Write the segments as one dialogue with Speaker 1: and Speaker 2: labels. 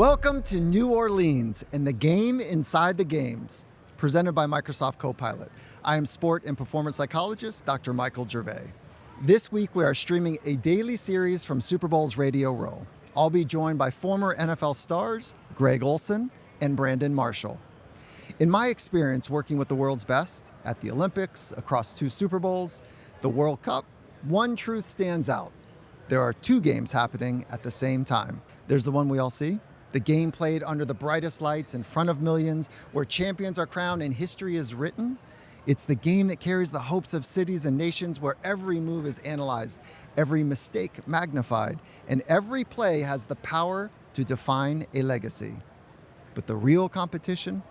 Speaker 1: Welcome to New Orleans and the game inside the games, presented by Microsoft Copilot. I am sport and performance psychologist, Dr. Michael Gervais. This week, we are streaming a daily series from Super Bowl's Radio Row. I'll be joined by former NFL stars, Greg Olsen and Brandon Marshall. In my experience working with the world's best at the Olympics, across 2 Super Bowls, the World Cup, one truth stands out. There are 2 games happening at the same time. There's the one we all see, the game played under the brightest lights in front of millions, where champions are crowned and history is written. It's the game that carries the hopes of cities and nations, where every move is analyzed, every mistake magnified, and every play has the power to define a legacy. But the real competition,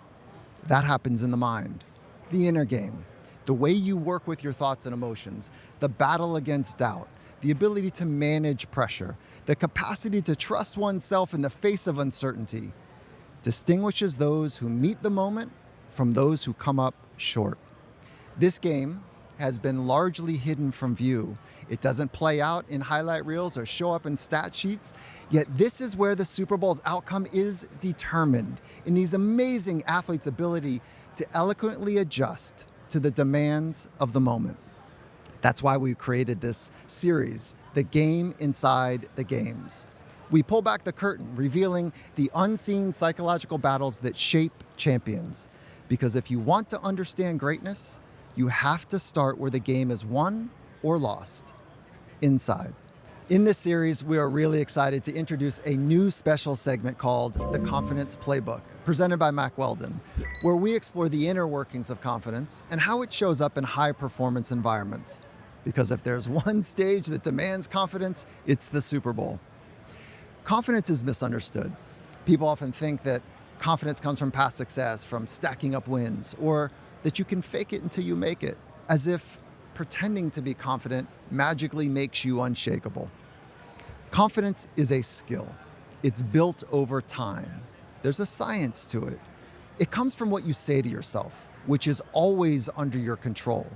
Speaker 1: that happens in the mind, the inner game, the way you work with your thoughts and emotions, the battle against doubt, the ability to manage pressure, the capacity to trust oneself in the face of uncertainty, distinguishes those who meet the moment from those who come up short. This game has been largely hidden from view. It doesn't play out in highlight reels or show up in stat sheets, yet this is where the Super Bowl's outcome is determined, in these amazing athletes' ability to eloquently adjust to the demands of the moment. That's why we created this series, The Game Inside the Games. We pull back the curtain, revealing the unseen psychological battles that shape champions. Because if you want to understand greatness, you have to start where the game is won or lost, inside. In this series, we are really excited to introduce a new special segment called The Confidence Playbook, presented by Mack Weldon, where we explore the inner workings of confidence and how it shows up in high-performance environments. Because if there's one stage that demands confidence, it's the Super Bowl. Confidence is misunderstood. People often think that confidence comes from past success, from stacking up wins, or that you can fake it until you make it, as if pretending to be confident magically makes you unshakable. Confidence is a skill. It's built over time. There's a science to it. It comes from what you say to yourself, which is always under your control.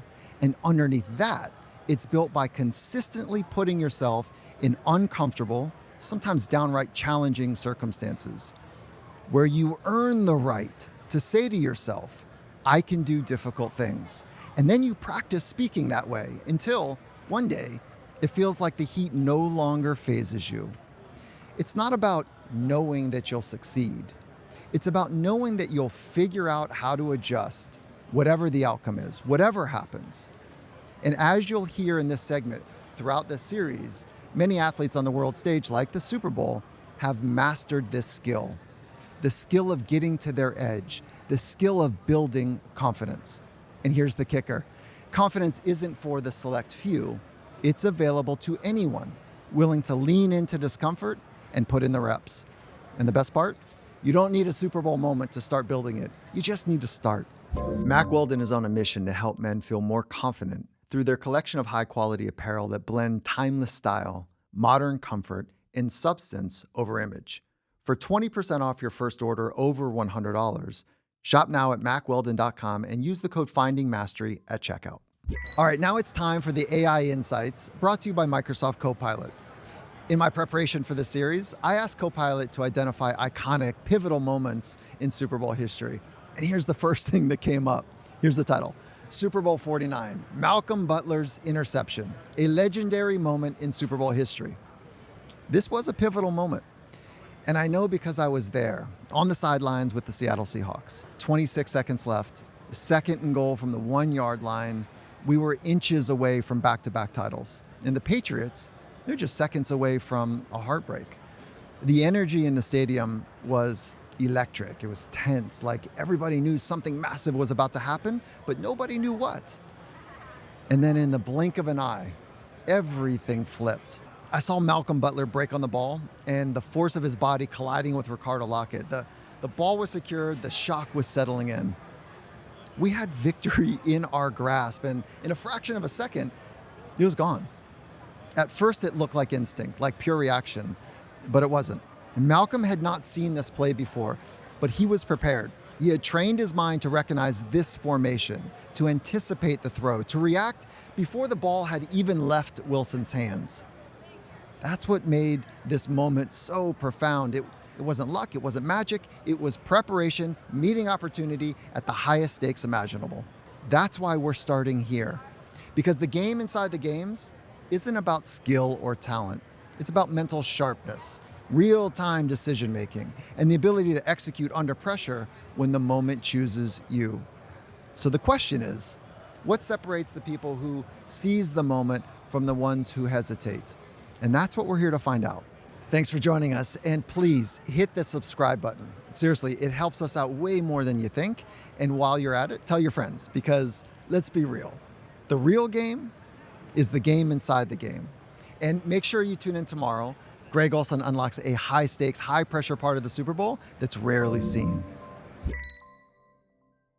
Speaker 1: And underneath that, it's built by consistently putting yourself in uncomfortable, sometimes downright challenging circumstances, where you earn the right to say to yourself, I can do difficult things. And then you practice speaking that way until one day it feels like the heat no longer phases you. It's not about knowing that you'll succeed. It's about knowing that you'll figure out how to adjust, whatever the outcome is, whatever happens. And as you'll hear in this segment throughout this series, many athletes on the world stage, like the Super Bowl, have mastered this skill. The skill of getting to their edge, the skill of building confidence. And here's the kicker. Confidence isn't for the select few. It's available to anyone willing to lean into discomfort and put in the reps. And the best part? You don't need a Super Bowl moment to start building it. You just need to start. Mack Weldon is on a mission to help men feel more confident through their collection of high-quality apparel that blend timeless style, modern comfort, and substance over image. For 20% off your first order over $100, shop now at mackweldon.com and use the code FINDINGMASTERY at checkout. All right, now it's time for the AI Insights, brought to you by Microsoft Copilot. In my preparation for this series, I asked Copilot to identify iconic, pivotal moments in Super Bowl history. And here's the first thing that came up. Here's the title. Super Bowl 49, Malcolm Butler's interception, a legendary moment in Super Bowl history. This was a pivotal moment. And I know because I was there, on the sidelines with the Seattle Seahawks. 26 seconds left, 2nd and goal from the 1-yard line. We were inches away from back-to-back titles. And the Patriots, they're just seconds away from a heartbreak. The energy in the stadium was electric. It was tense, like everybody knew something massive was about to happen, but nobody knew what. And then in the blink of an eye, everything flipped. I saw Malcolm Butler break on the ball and the force of his body colliding with Ricardo Lockett. The ball was secured, the shock was settling in. We had victory in our grasp, and in a fraction of a second, it was gone. At first, it looked like instinct, like pure reaction, but it wasn't. Malcolm had not seen this play before, but he was prepared. He had trained his mind to recognize this formation, to anticipate the throw, to react before the ball had even left Wilson's hands. That's what made this moment so profound. It wasn't luck, it wasn't magic, it was preparation, meeting opportunity at the highest stakes imaginable. That's why we're starting here. Because the game inside the games isn't about skill or talent. It's about mental sharpness, real-time decision-making, and the ability to execute under pressure when the moment chooses you. So the question is, what separates the people who seize the moment from the ones who hesitate? And that's what we're here to find out. Thanks for joining us, and please hit the subscribe button. Seriously, it helps us out way more than you think. And while you're at it, tell your friends, because let's be real. The real game is the game inside the game. And make sure you tune in tomorrow. Greg Olsen unlocks a high-stakes, high-pressure part of the Super Bowl that's rarely seen.